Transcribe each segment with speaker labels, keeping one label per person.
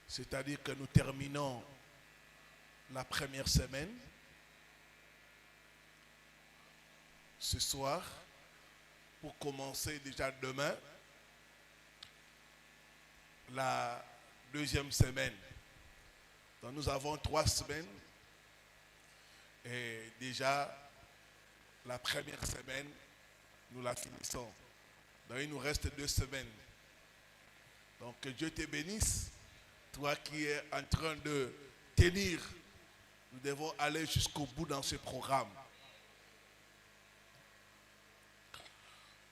Speaker 1: C'est-à-dire que nous terminons la première semaine ce soir pour commencer déjà demain la deuxième semaine. Donc nous avons 3 semaines et déjà la première semaine, nous la finissons. Donc il nous reste 2 semaines. Donc que Dieu te bénisse, toi qui es en train de tenir. Nous devons aller jusqu'au bout dans ce programme.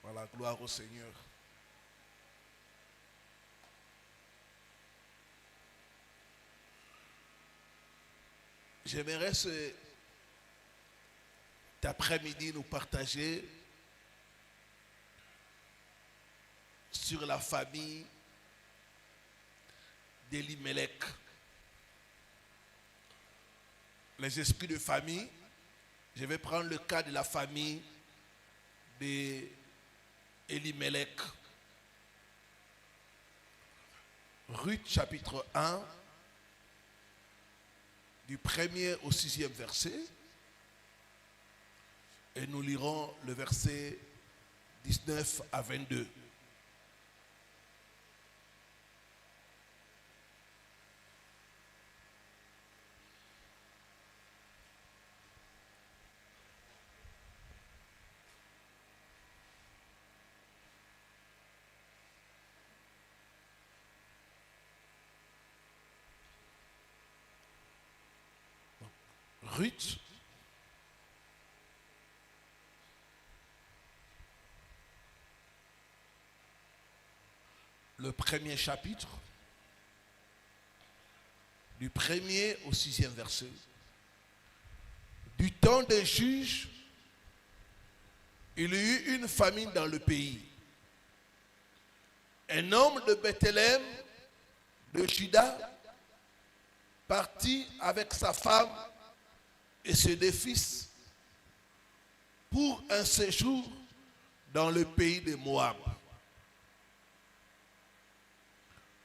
Speaker 1: Voilà, gloire au Seigneur. J'aimerais cet après-midi nous partager sur la famille d'Elimelech. Les esprits de famille, je vais prendre le cas de la famille d'Elimelech. Ruth chapitre 1, du 1er au 6e verset. Et nous lirons le verset 19 à 22. Ruth, le premier chapitre, du 1er au 6e verset. Du temps des juges, il y eut une famine dans le pays. Un homme de Bethléem, de Juda, partit avec sa femme et ses 2 fils pour un séjour dans le pays de Moab.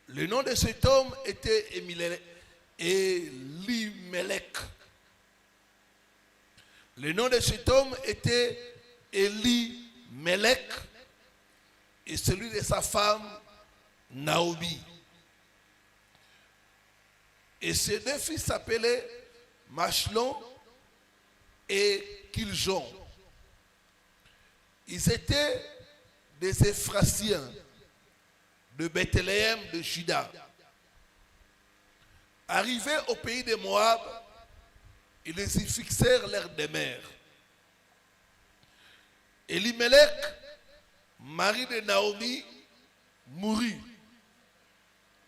Speaker 1: Le nom de cet homme était Elimelech. Le nom de cet homme était Elimelech et celui de sa femme Naomi. Et ses 2 fils s'appelaient Machlon et Kiljon. Ils étaient des Éphrasiens de Bethléem de Juda. Arrivés au pays de Moab, ils y fixèrent leur demeure. Elimelech, mari de Naomi, mourut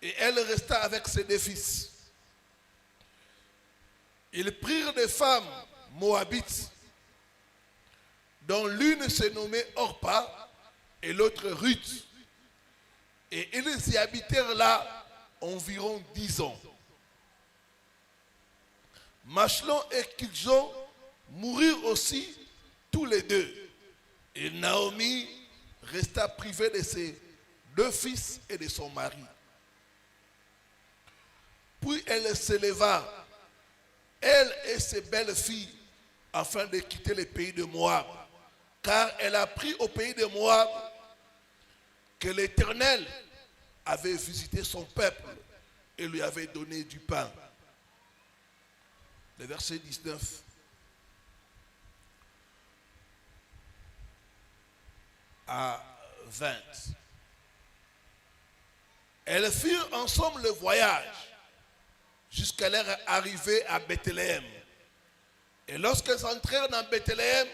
Speaker 1: et elle resta avec ses 2 fils. Ils prirent des femmes moabites, dont l'une se nommait Orpa et l'autre Ruth. Et ils y habitèrent là environ 10 ans. Machlon et Kiljon moururent aussi tous les 2. Et Naomi resta privée de ses 2 fils et de son mari. Puis elle se leva, elle et ses belles filles, afin de quitter le pays de Moab. Car elle a appris au pays de Moab que l'Éternel avait visité son peuple et lui avait donné du pain. Le verset 19. À 20. Elles firent ensemble le voyage jusqu'à leur arrivée à Bethléem. Et lorsqu'elles entrèrent dans Bethléem,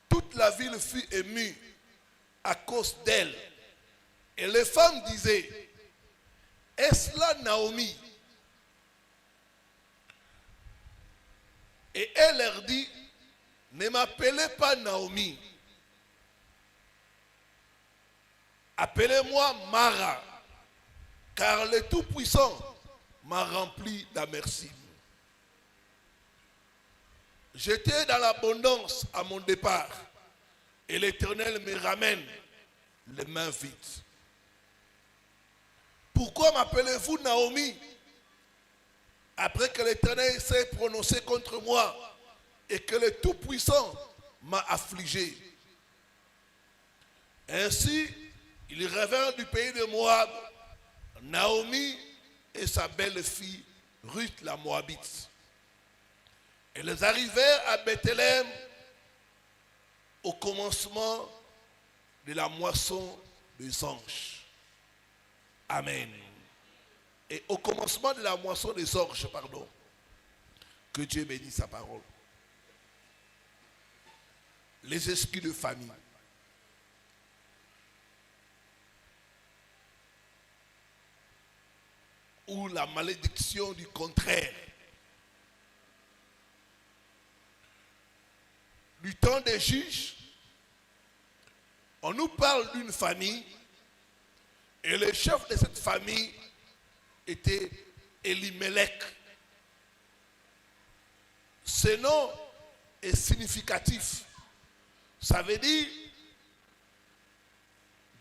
Speaker 1: toute la ville fut émue à cause d'elle. Et les femmes disaient, est-ce là Naomi? Et elle leur dit, ne m'appelez pas Naomi. Appelez-moi Mara, car le Tout-Puissant m'a rempli d'amertume. J'étais dans l'abondance à mon départ, et l'Éternel me ramène les mains vides. Pourquoi pourquoi m'appelez-vous Naomi, après que l'Éternel s'est prononcé contre moi et que le Tout-Puissant m'a affligé? Ainsi, il revint du pays de Moab, Naomi et sa belle-fille Ruth la Moabite. Elles arrivèrent à Bethléem au commencement de la moisson des anges. Amen. Et au commencement de la moisson des orges, pardon. Que Dieu bénisse sa parole. Les esprits de famille. Ou la malédiction du contraire. Du temps des juges, on nous parle d'une famille et le chef de cette famille était Elimelech. Ce nom est significatif. Ça veut dire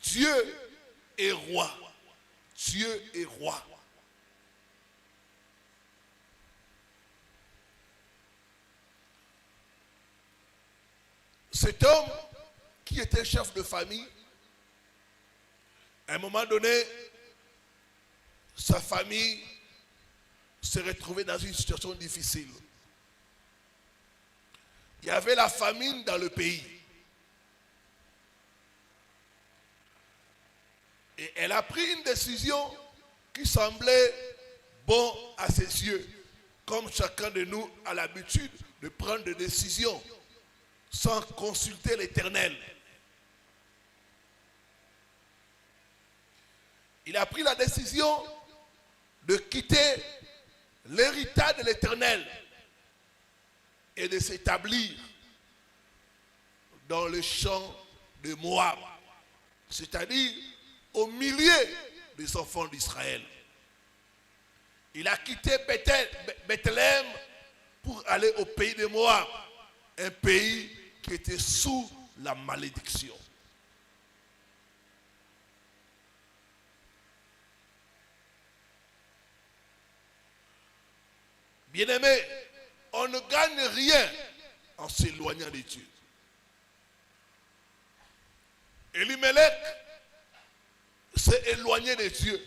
Speaker 1: Dieu est roi. Dieu est roi. Cet homme qui était chef de famille, à un moment donné, sa famille se retrouvait dans une situation difficile. Il y avait la famine dans le pays. Et elle a pris une décision qui semblait bon à ses yeux, comme chacun de nous a l'habitude de prendre des décisions sans consulter l'Éternel. Il a pris la décision de quitter l'héritage de l'Éternel et de s'établir dans le champ de Moab, c'est-à-dire au milieu des enfants d'Israël. Il a quitté Bethléem pour aller au pays de Moab, un pays qui était sous la malédiction. Bien-aimés, on ne gagne rien en s'éloignant de Dieu. Elimelech s'est éloigné de Dieu.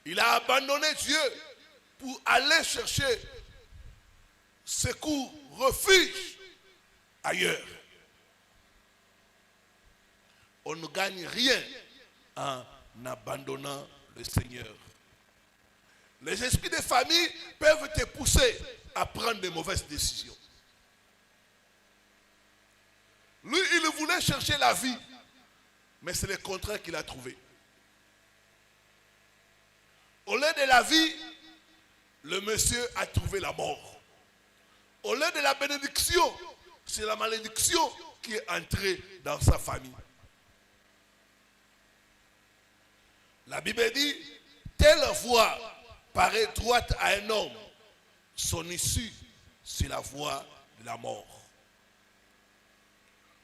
Speaker 1: Il a abandonné Dieu pour aller chercher secours, refuge ailleurs. On ne gagne rien en abandonnant le Seigneur. Les esprits de famille peuvent te pousser à prendre de mauvaises décisions. Lui, il voulait chercher la vie, mais c'est le contraire qu'il a trouvé. Au lieu de la vie, le monsieur a trouvé la mort. Au lieu de la bénédiction, c'est la malédiction qui est entrée dans sa famille. La Bible dit, telle voie paraît droite à un homme, son issue, c'est la voie de la mort.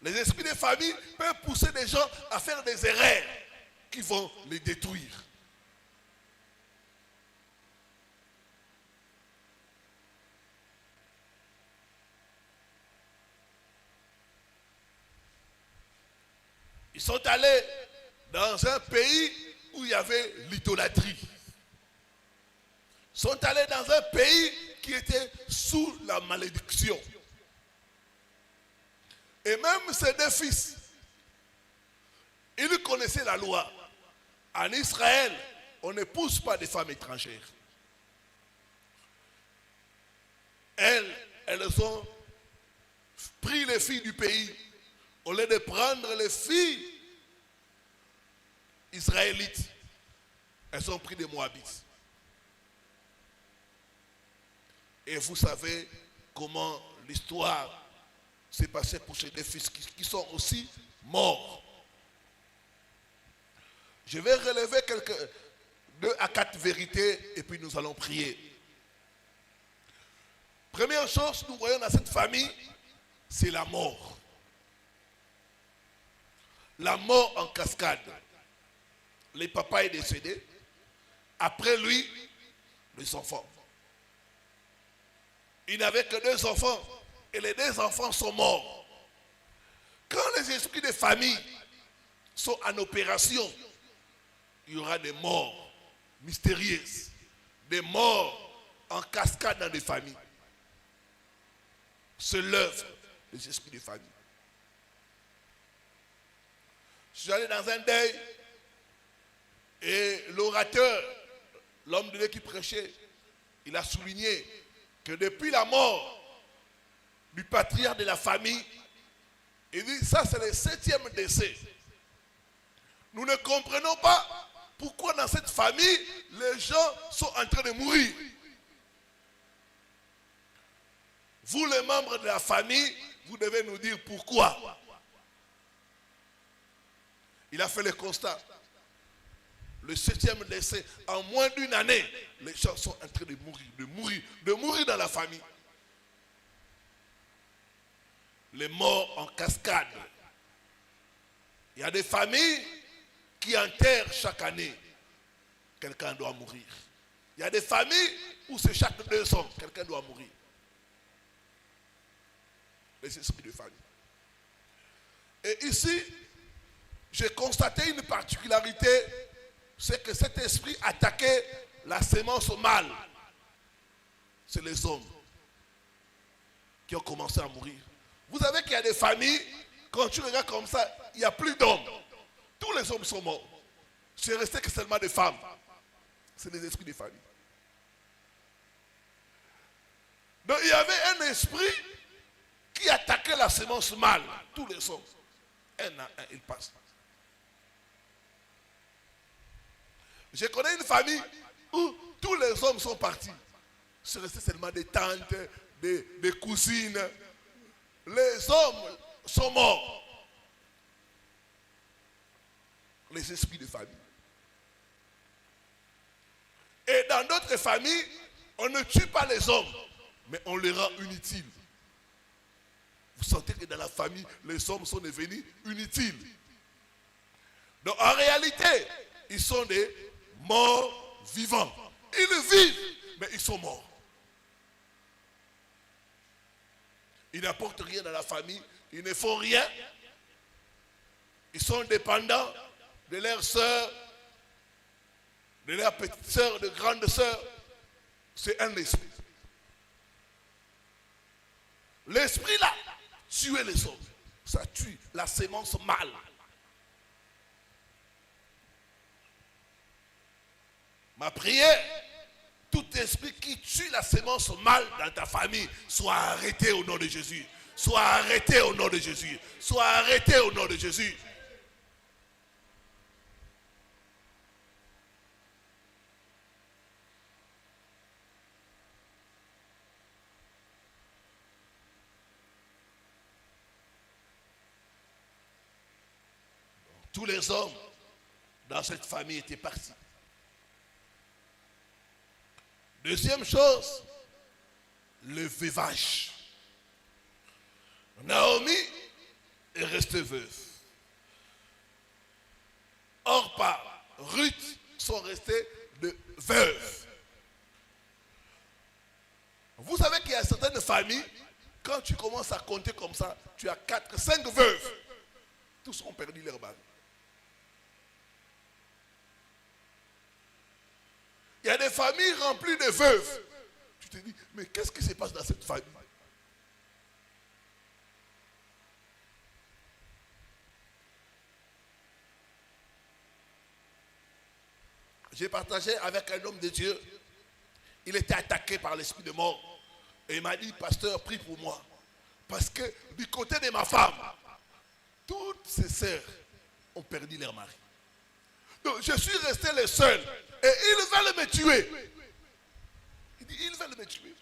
Speaker 1: Les esprits de famille peuvent pousser des gens à faire des erreurs qui vont les détruire. Ils sont allés dans un pays où il y avait l'idolâtrie. Ils sont allés dans un pays qui était sous la malédiction. Et même ses deux fils, ils connaissaient la loi. En Israël, on n'épouse pas des femmes étrangères. Elles ont pris les filles du pays au lieu de prendre les filles israélites. Elles ont pris des Moabites. Et vous savez comment l'histoire s'est passée pour ces deux fils qui sont aussi morts. Je vais relever 2 à 4 vérités et puis nous allons prier. Première chose, nous voyons dans cette famille, c'est la mort. La mort en cascade. Le papa est décédé. Après lui, les enfants. Il n'avait que 2 enfants. Et les 2 enfants sont morts. Quand les esprits de famille sont en opération, il y aura des morts mystérieuses. Des morts en cascade dans des familles. C'est l'œuvre des esprits de famille. Je suis allé dans un deuil et l'orateur, l'homme de Dieu qui prêchait, il a souligné que depuis la mort du patriarche de la famille, il dit ça c'est le 7e décès. Nous ne comprenons pas pourquoi dans cette famille les gens sont en train de mourir. Vous les membres de la famille, vous devez nous dire pourquoi. Il a fait le constat. Le 7e décès, en moins d'une année, les gens sont en train de mourir dans la famille. Les morts en cascade. Il y a des familles qui enterrent chaque année. Quelqu'un doit mourir. Il y a des familles où c'est chaque 2 ans, quelqu'un doit mourir. Les esprits de famille. Et ici, j'ai constaté une particularité, c'est que cet esprit attaquait la sémence mâle. C'est les hommes qui ont commencé à mourir. Vous savez qu'il y a des familles, quand tu regardes comme ça, il n'y a plus d'hommes. Tous les hommes sont morts. C'est resté que seulement des femmes. C'est les esprits des familles. Donc il y avait un esprit qui attaquait la sémence mâle. Tous les hommes. Un à un, ils passent. Je connais une famille où tous les hommes sont partis. C'est resté seulement des tantes, des cousines. Les hommes sont morts. Les esprits de famille. Et dans d'autres familles, on ne tue pas les hommes, mais on les rend inutiles. Vous sentez que dans la famille, les hommes sont devenus inutiles. Donc en réalité, ils sont des morts vivants. Ils vivent, mais ils sont morts. Ils n'apportent rien dans la famille, ils ne font rien. Ils sont dépendants de leurs sœurs, de leurs petites sœurs, de grandes sœurs. C'est un esprit. L'esprit là, tuer les hommes. Ça tue la sémence mâle. Ma prière, tout esprit qui tue la sémence mâle dans ta famille, soit arrêté au nom de Jésus. Soit arrêté au nom de Jésus. Soit arrêté au nom de Jésus. Tous les hommes dans cette famille étaient partis. Deuxième chose, le veuvage. Naomi est restée veuve. Orpa, Ruth sont restées de veuves. Vous savez qu'il y a certaines familles, quand tu commences à compter comme ça, tu as 4, 5 veuves. Tous ont perdu leur mari. Il y a des familles remplies de veuves. Tu te dis, mais qu'est-ce qui se passe dans cette famille? J'ai partagé avec un homme de Dieu. Il était attaqué par l'esprit de mort. Et il m'a dit, pasteur, prie pour moi. Parce que du côté de ma femme, toutes ses sœurs ont perdu leur mari. Donc je suis resté le seul. Et ils veulent me tuer. Il dit, ils veulent me tuer.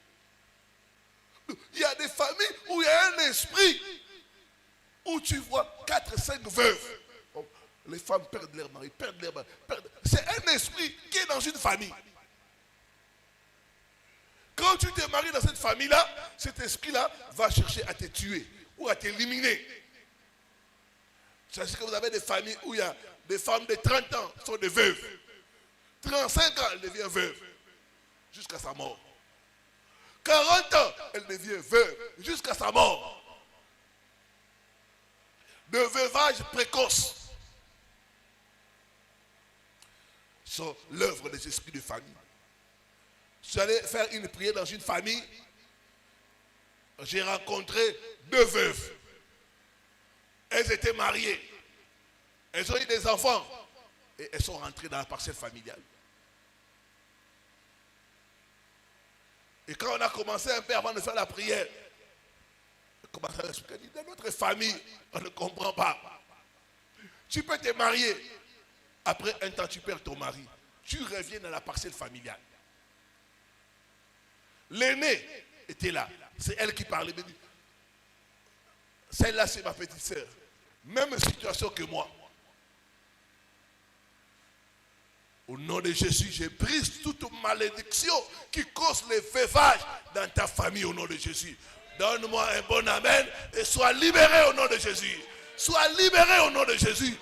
Speaker 1: Donc, il y a des familles où il y a un esprit où tu vois 4, 5 veuves. Bon, les femmes perdent leur mari, perdent leur mari. C'est un esprit qui est dans une famille. Quand tu te maries dans cette famille-là, cet esprit-là va chercher à te tuer ou à t'éliminer. C'est-à-dire que vous avez des familles où il y a des femmes de 30 ans qui sont des veuves. 35 ans, elle devient veuve jusqu'à sa mort. 40 ans, elle devient veuve jusqu'à sa mort. De veuvage précoce sont l'œuvre des esprits de famille. J'allais faire une prière dans une famille. J'ai rencontré 2 veuves. Elles étaient mariées. Elles ont eu des enfants. Et elles sont rentrées dans la parcelle familiale. Et quand on a commencé un peu avant de faire la prière, on a commencé à expliquer, dans notre famille, on ne comprend pas. Tu peux te marier. Après un temps, tu perds ton mari. Tu reviens dans la parcelle familiale. L'aînée était là. C'est elle qui parlait. Celle-là, c'est ma petite sœur. Même situation que moi. Au nom de Jésus, je brise toute malédiction qui cause les veuvages dans ta famille au nom de Jésus. Donne-moi un bon amen et sois libéré au nom de Jésus. Sois libéré au nom de Jésus.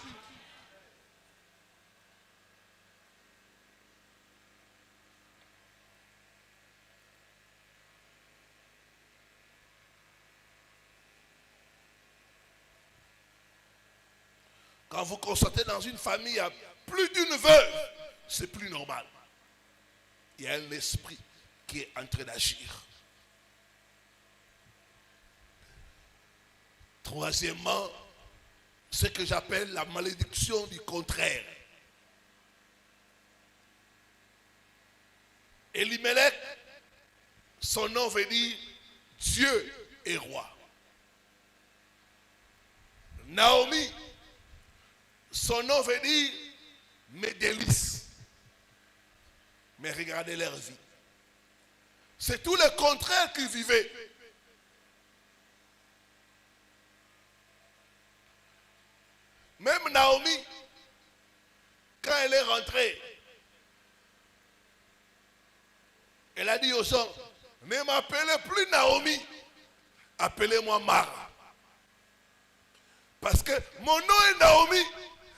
Speaker 1: Quand vous constatez dans une famille, il y a plus d'une veuve, c'est plus normal. Il y a un esprit qui est en train d'agir. Troisièmement, ce que j'appelle la malédiction du contraire. Elimelech, son nom veut dire Dieu est roi. Naomi, son nom veut dire mes délices. Mais regardez leur vie. C'est tout le contraire qu'ils vivaient. Même Naomi, quand elle est rentrée, elle a dit aux gens, ne m'appelez plus Naomi, appelez-moi Mara. Parce que mon nom est Naomi,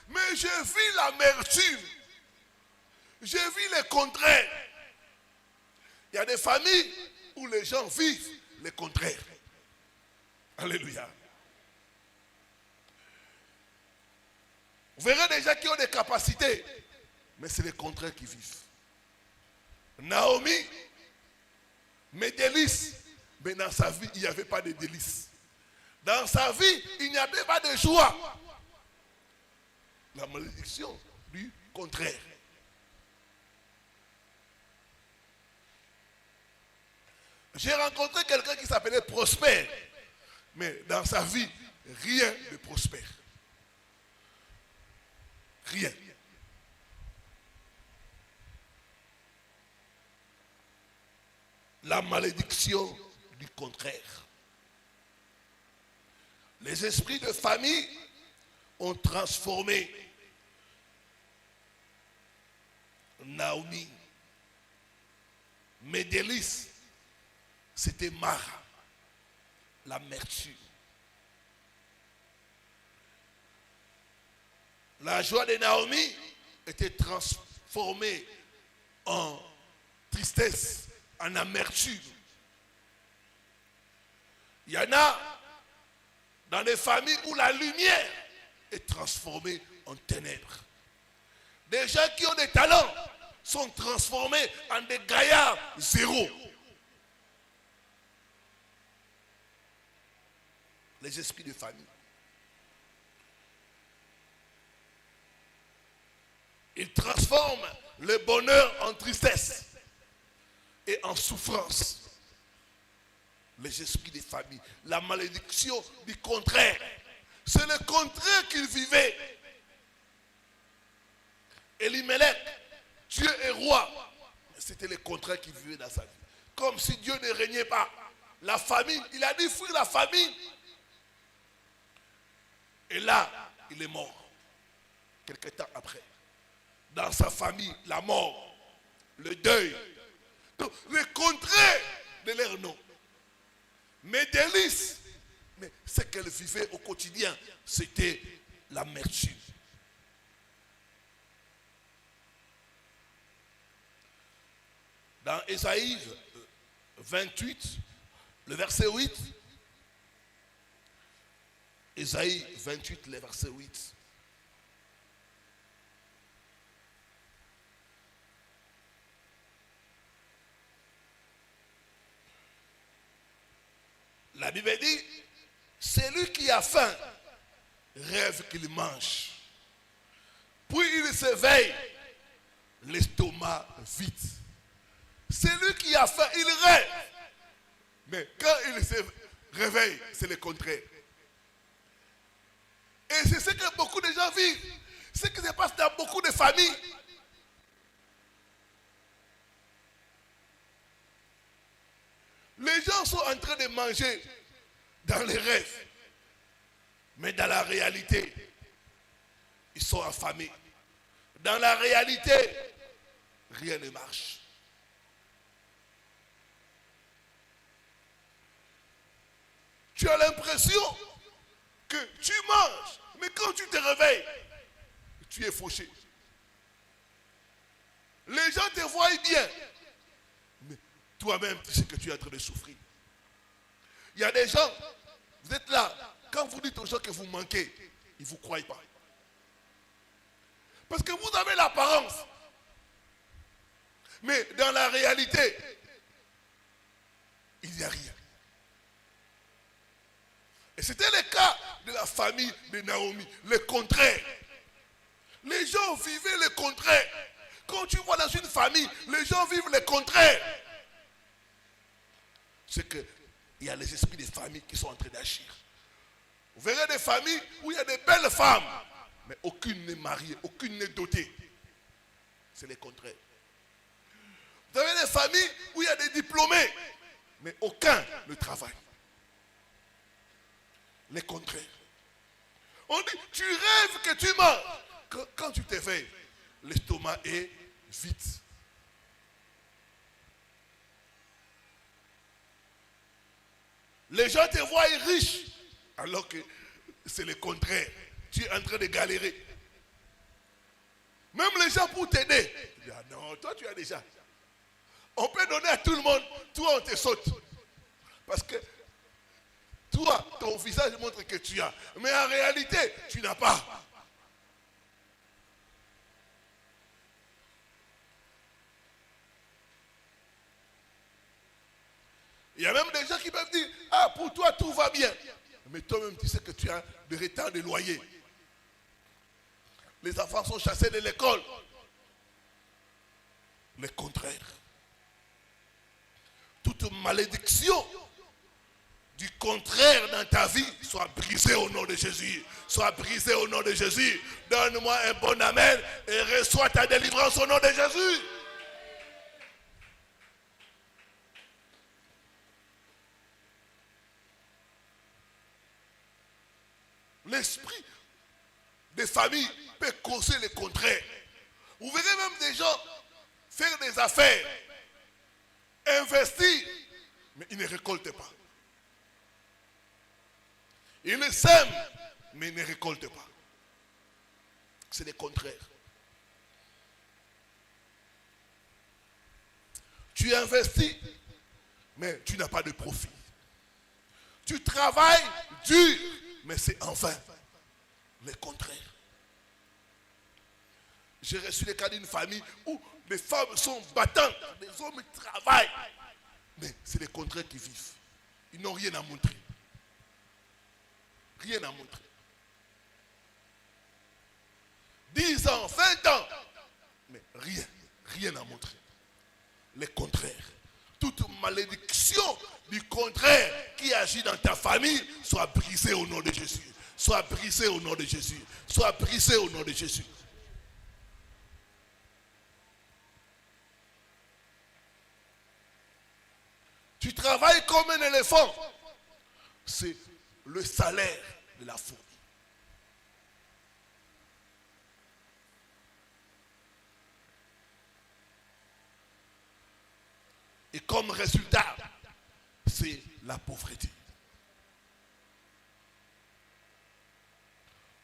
Speaker 1: mais je vis l'amertume. Je vis le contraire. Il y a des familles où les gens vivent le contraire. Alléluia. Vous verrez des gens qui ont des capacités, mais c'est le contraire qui vivent. Naomi, mes délices, mais dans sa vie, il n'y avait pas de délices. Dans sa vie, il n'y avait pas de joie. La malédiction du contraire. J'ai rencontré quelqu'un qui s'appelait Prosper, mais dans sa vie, rien de prospère. Rien. La malédiction du contraire. Les esprits de famille ont transformé Naomi. Mes délices, c'était Mara, l'amertume. La joie de Naomi était transformée en tristesse, en amertume. Il y en a dans des familles où la lumière est transformée en ténèbres. Des gens qui ont des talents sont transformés en des gaillards zéro. Les esprits de famille. Ils transforment le bonheur en tristesse et en souffrance. Les esprits des familles, la malédiction du contraire. C'est le contraire qu'ils vivaient. Elimelech, Dieu est roi. C'était le contraire qu'il vivait dans sa vie. Comme si Dieu ne régnait pas. La famine, il a dit fuir la famine. Et là, il est mort. Quelque temps après. Dans sa famille, la mort, le deuil. Donc, le contraire de leur nom. Mes délices, mais ce qu'elle vivait au quotidien, c'était l'amertume. Dans Ésaïe 28, le verset 8. Ésaïe 28, le verset 8. La Bible dit, celui qui a faim rêve qu'il mange. Puis il s'éveille, l'estomac vide. Celui qui a faim, il rêve. Mais quand il se réveille, c'est le contraire. Et c'est ce que beaucoup de gens vivent. Ce qui se passe dans beaucoup de familles. Les gens sont en train de manger dans les rêves. Mais dans la réalité, ils sont affamés. Dans la réalité, rien ne marche. Tu as l'impression que tu manges, mais quand tu te réveilles, tu es fauché. Les gens te voient bien, mais toi-même, tu sais que tu es en train de souffrir. Il y a des gens, vous êtes là, quand vous dites aux gens que vous manquez, ils ne vous croient pas. Parce que vous avez l'apparence. Mais dans la réalité, il n'y a rien. Et c'était le cas de la famille de Naomi, le contraire. Les gens vivaient le contraire. Quand tu vois dans une famille, les gens vivent le contraire. C'est qu'il y a les esprits des familles qui sont en train d'agir. Vous verrez des familles où il y a des belles femmes, mais aucune n'est mariée, aucune n'est dotée. C'est le contraire. Vous avez des familles où il y a des diplômés, mais aucun ne travaille. Le contraire. On dit, tu rêves que tu manges. Quand tu t'éveilles, l'estomac est vide. Les gens te voient riches, alors que c'est le contraire. Tu es en train de galérer. Même les gens pour t'aider. Ah non, toi tu as déjà. On peut donner à tout le monde, toi on te saute. Parce que toi, ton visage montre que tu as. Mais en réalité, tu n'as pas. Il y a même des gens qui peuvent dire, ah, pour toi, tout va bien. Mais toi-même, tu sais que tu as des retards de loyer. Les enfants sont chassés de l'école. Le contraire. Toute malédiction du contraire dans ta vie soit brisée au nom de Jésus. Soit brisée au nom de Jésus. Donne-moi un bon amen et reçois ta délivrance au nom de Jésus. L'esprit des familles peut causer le contraire. Vous verrez même des gens faire des affaires, investir, mais ils ne récoltent pas. Ils sèment, mais ils ne récoltent pas. C'est le contraire. Tu investis, mais tu n'as pas de profit. Tu travailles dur, mais c'est en vain. Le contraire. J'ai reçu le cas d'une famille où les femmes sont battantes, les hommes travaillent, mais c'est le contraire qui vivent. Ils n'ont rien à montrer. Rien à montrer. 10 ans, 20 ans, mais rien à montrer. Le contraire. Toute malédiction du contraire qui agit dans ta famille soit brisée au nom de Jésus. Soit brisée au nom de Jésus. Soit brisée au nom de Jésus. Tu travailles comme un éléphant. C'est le salaire de la fourmi. Et comme résultat, c'est la pauvreté.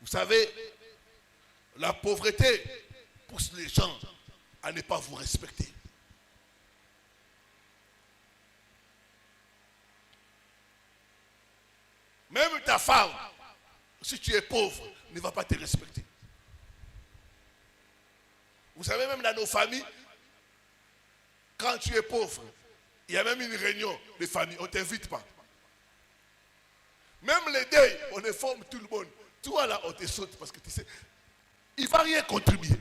Speaker 1: Vous savez, la pauvreté pousse les gens à ne pas vous respecter. femme, si tu es pauvre, ne va pas te respecter. Vous savez, même dans nos familles, quand tu es pauvre, il y a même une réunion de famille, on ne t'invite pas. Même les deuils, on informe tout le monde. Toi là, on te saute parce que tu sais, il ne va rien contribuer.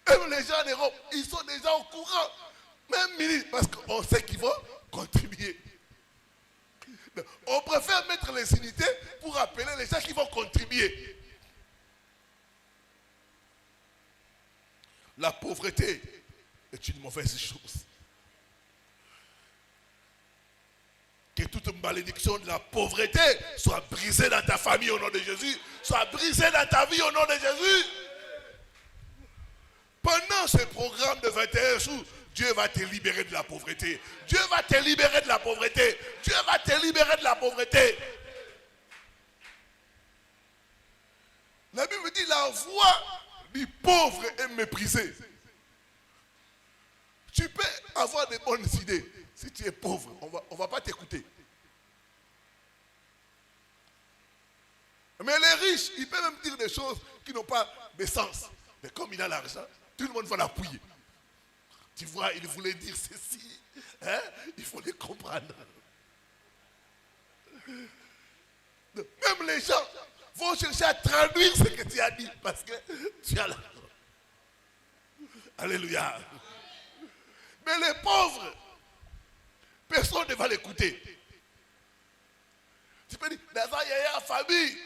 Speaker 1: Même les gens en Europe, ils sont déjà au courant. Même ministre, parce qu'on sait qu'ils vont contribuer. On préfère mettre les unités pour appeler les gens qui vont contribuer. La pauvreté est une mauvaise chose. Que toute malédiction de la pauvreté soit brisée dans ta famille au nom de Jésus, soit brisée dans ta vie au nom de Jésus. Pendant ce programme de 21 jours, Dieu va te libérer de la pauvreté. Dieu va te libérer de la pauvreté. Dieu va te libérer de la pauvreté. La Bible dit la voix du pauvre est méprisée. Tu peux avoir des bonnes idées. Si tu es pauvre, on ne va pas t'écouter. Mais les riches, ils peuvent même dire des choses qui n'ont pas de sens. Mais comme il a l'argent, tout le monde va l'appuyer. Tu vois, il voulait dire ceci. Hein? Il faut les comprendre. Même les gens vont chercher à traduire ce que tu as dit parce que tu as l'argent. Alléluia. Mais les pauvres, personne ne va l'écouter. Tu peux dire, dans la famille.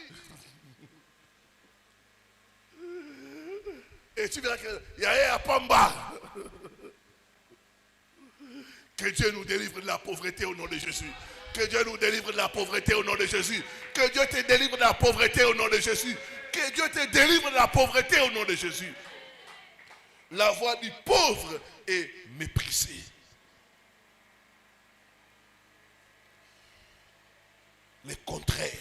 Speaker 1: Et tu verras qu'il y a un Pamba. Que Dieu nous délivre de la pauvreté au nom de Jésus. Que Dieu nous délivre de la pauvreté au nom de Jésus. Que Dieu te délivre de la pauvreté au nom de Jésus. Que Dieu te délivre de la pauvreté au nom de Jésus. La voix du pauvre est méprisée. Le contraire.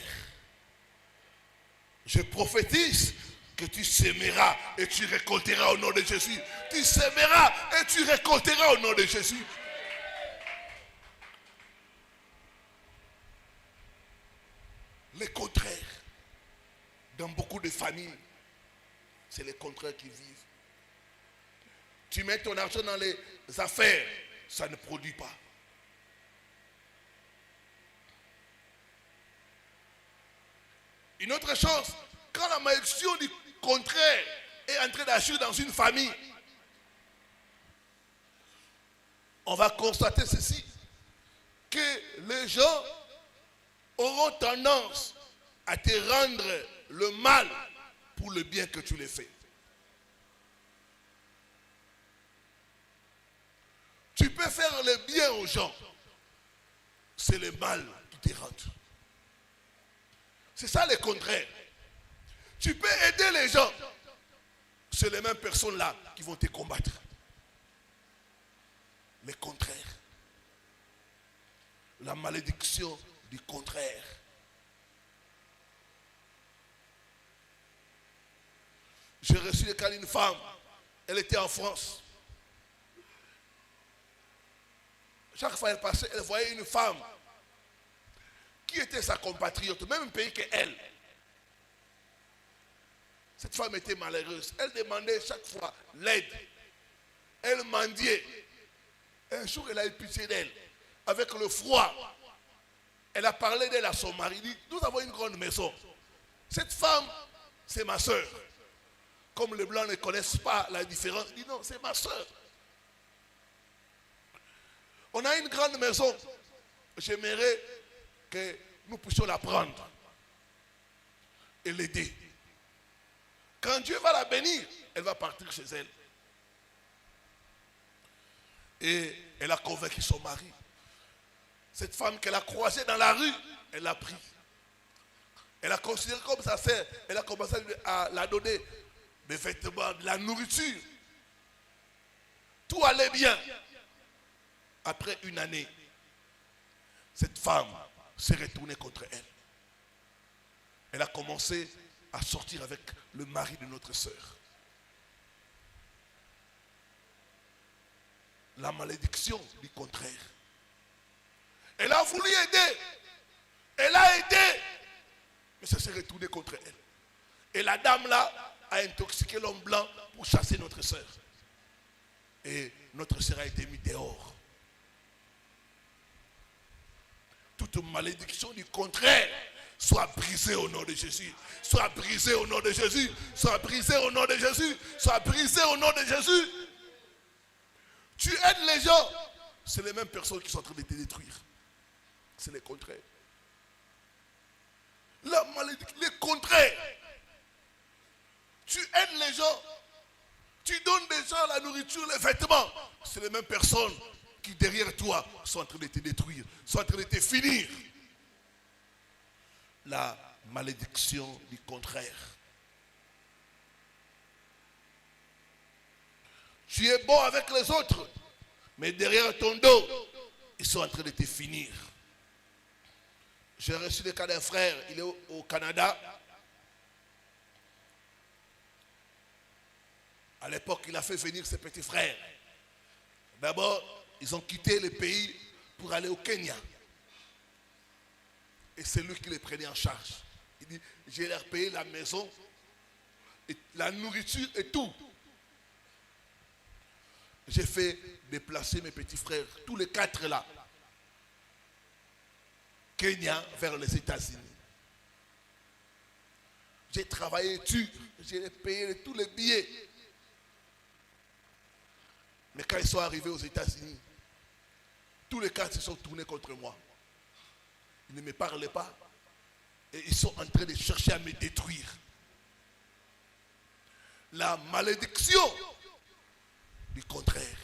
Speaker 1: Je prophétise que tu sèmeras et tu récolteras au nom de Jésus. Tu sèmeras et tu récolteras au nom de Jésus. Le contraire. Dans beaucoup de familles, c'est le contraire qui vivent. Tu mets ton argent dans les affaires, ça ne produit pas. Une autre chose, quand la malédiction du contraire est entrée d'agir dans une famille, on va constater ceci, que les gens auront tendance à te rendre le mal pour le bien que tu les fais. Tu peux faire le bien aux gens, c'est le mal qui te rentre. C'est ça le contraire. Tu peux aider les gens, c'est les mêmes personnes-là qui vont te combattre. Le contraire. La malédiction du contraire. J'ai reçu le cas d'une femme, elle était en France. Chaque fois qu'elle passait, elle voyait une femme qui était sa compatriote, même pays qu'elle. Cette femme était malheureuse. Elle demandait chaque fois l'aide. Elle mendiait. Un jour, elle a eu pitié d'elle. Avec le froid, elle a parlé d'elle à son mari. Il dit, nous avons une grande maison. Cette femme, c'est ma soeur. Comme les Blancs ne connaissent pas la différence, il dit non, c'est ma soeur. On a une grande maison. J'aimerais que nous puissions la prendre et l'aider. Quand Dieu va la bénir, elle va partir chez elle. Et elle a convaincu son mari. Cette femme qu'elle a croisée dans la rue, elle l'a pris. Elle a considéré comme sa sœur. Elle a commencé à la donner des vêtements, de la nourriture. Tout allait bien. Après une année, cette femme s'est retournée contre elle. Elle a commencé à sortir avec le mari de notre sœur. La malédiction du contraire. Elle a voulu aider. Elle a aidé. Mais ça s'est retourné contre elle. Et la dame là a intoxiqué l'homme blanc pour chasser notre sœur. Et notre sœur a été mise dehors. Toute malédiction du contraire soit brisée au nom de Jésus. Soit brisée au nom de Jésus. Soit brisée au nom de Jésus. Soit brisée au nom de Jésus. Tu aides les gens. C'est les mêmes personnes qui sont en train de te détruire. C'est le contraire. La malédiction, le contraire. Tu aides les gens. Tu donnes des gens la nourriture, les vêtements. C'est les mêmes personnes qui derrière toi sont en train de te détruire, sont en train de te finir. La malédiction du contraire. Tu es bon avec les autres, mais derrière ton dos, ils sont en train de te finir. J'ai reçu le cas d'un frère, il est au Canada. À l'époque, il a fait venir ses petits frères. D'abord, ils ont quitté le pays pour aller au Kenya. Et c'est lui qui les prenait en charge. Il dit, j'ai leur payé la maison, et la nourriture et tout. J'ai fait déplacer mes petits frères, tous les 4 là, Kenya vers les États-Unis. J'ai travaillé dessus, j'ai payé tous les billets. Mais quand ils sont arrivés aux États-Unis, tous les 4 se sont tournés contre moi. Ils ne me parlaient pas. Et ils sont en train de chercher à me détruire. La malédiction du contraire.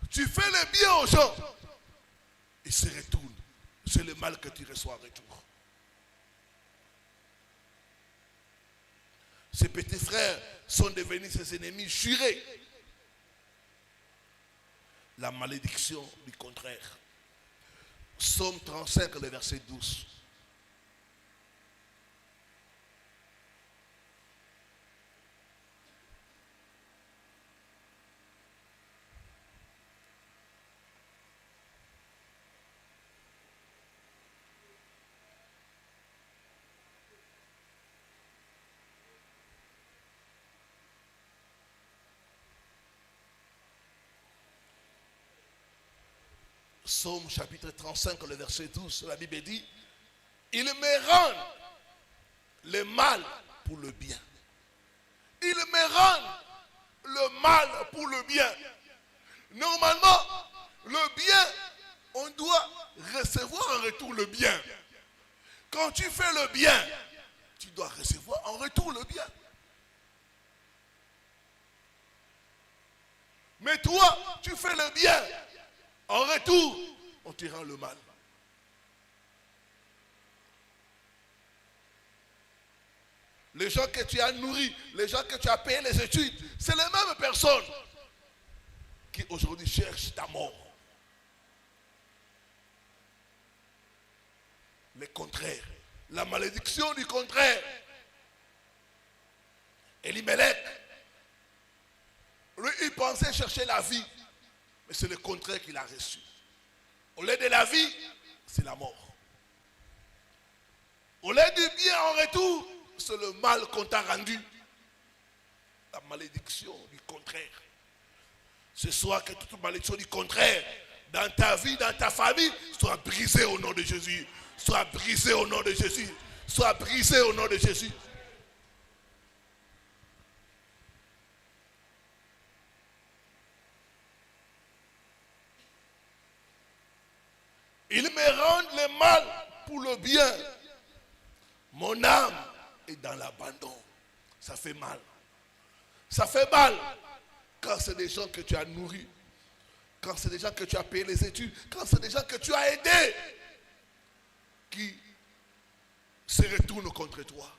Speaker 1: Tu fais le bien aux gens. Ils se retournent. C'est le mal que tu reçois en retour. Ces petits frères sont devenus ses ennemis jurés. La malédiction du contraire. Psaume 35, le verset 12. Psaume chapitre 35, le verset 12, la Bible dit, il me rend le mal pour le bien. Il me rend le mal pour le bien. Normalement, le bien, on doit recevoir en retour le bien. Quand tu fais le bien, tu dois recevoir en retour le bien. Mais toi, tu fais le bien. En retour, on te rend le mal. Les gens que tu as nourris, les gens que tu as payé les études, c'est les mêmes personnes qui aujourd'hui cherchent ta mort. Le contraire, la malédiction du contraire. Elimelech, lui, il pensait chercher la vie. Mais c'est le contraire qu'il a reçu. Au lieu de la vie, c'est la mort. Au lieu du bien en retour, c'est le mal qu'on t'a rendu. La malédiction du contraire. Ce soir, que toute malédiction du contraire, dans ta vie, dans ta famille, soit brisée au nom de Jésus. Soit brisée au nom de Jésus. Soit brisée au nom de Jésus. Il me rend le mal pour le bien. Mon âme est dans l'abandon. Ça fait mal. Ça fait mal quand c'est des gens que tu as nourris, quand c'est des gens que tu as payé les études, quand c'est des gens que tu as aidés qui se retournent contre toi.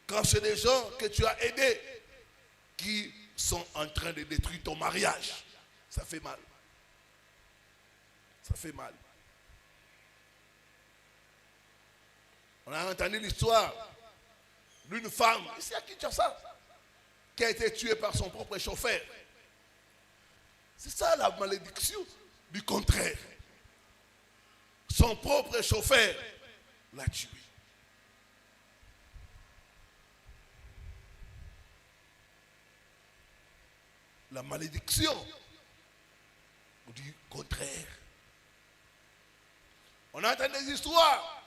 Speaker 1: Quand c'est des gens que tu as aidés qui sont en train de détruire ton mariage, ça fait mal. Ça fait mal. On a entendu l'histoire d'une femme, ici à Kinshasa, qui a été tuée par son propre chauffeur. C'est ça la malédiction du contraire. Son propre chauffeur l'a tué. La malédiction du contraire. On entend des histoires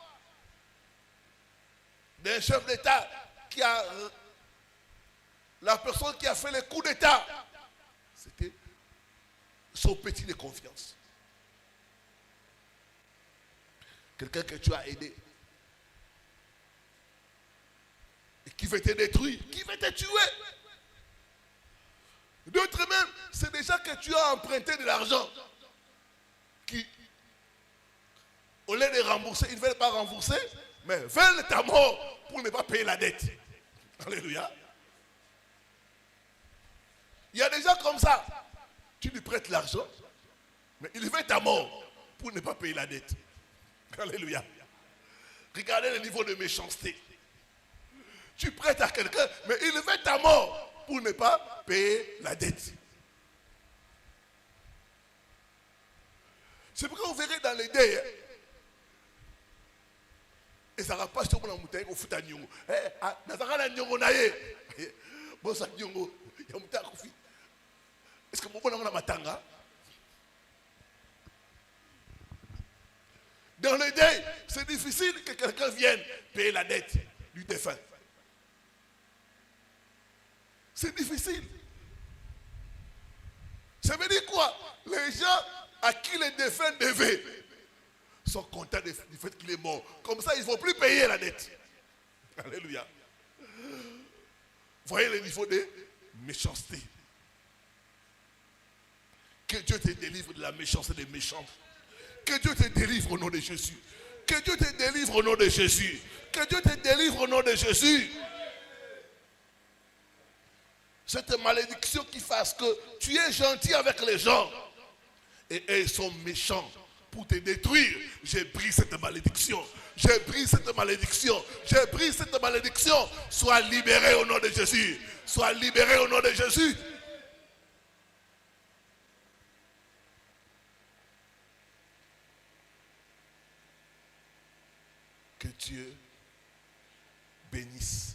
Speaker 1: d'un chef d'État qui a... La personne qui a fait le coup d'État, c'était son petit de confiance. Quelqu'un que tu as aidé. Et qui veut te détruire, qui veut te tuer. D'autres même, c'est déjà que tu as emprunté de l'argent. Qui, au lieu de rembourser, ils ne veulent pas rembourser, mais veulent ta mort pour ne pas payer la dette. Alléluia. Il y a des gens comme ça. Tu lui prêtes l'argent, mais il veut ta mort pour ne pas payer la dette. Alléluia. Regardez le niveau de méchanceté. Tu prêtes à quelqu'un, mais il veut ta mort pour ne pas payer la dette. C'est pourquoi vous verrez dans les dés. Et ça va pas sur mon mouton au foot à Nyongo. Nazarana Nyongo naye. Bon, ça Nyongo. Est-ce que mon bon a matanga? Dans le deuil, c'est difficile que quelqu'un vienne payer la dette du défunt. C'est difficile. Ça veut dire quoi? Les gens à qui le défunt devait sont contents du fait qu'il est mort. Comme ça, ils ne vont plus payer la dette. Alléluia. Voyez le niveau de méchanceté. Que Dieu te délivre de la méchanceté des méchants. Que Dieu te délivre au nom de Jésus. Que Dieu te délivre au nom de Jésus. Que Dieu te délivre au nom de Jésus. Cette malédiction qui fasse que tu es gentil avec les gens et ils sont méchants pour te détruire. J'ai pris cette malédiction. J'ai pris cette malédiction. J'ai pris cette malédiction. Sois libéré au nom de Jésus. Sois libéré au nom de Jésus. Que Dieu bénisse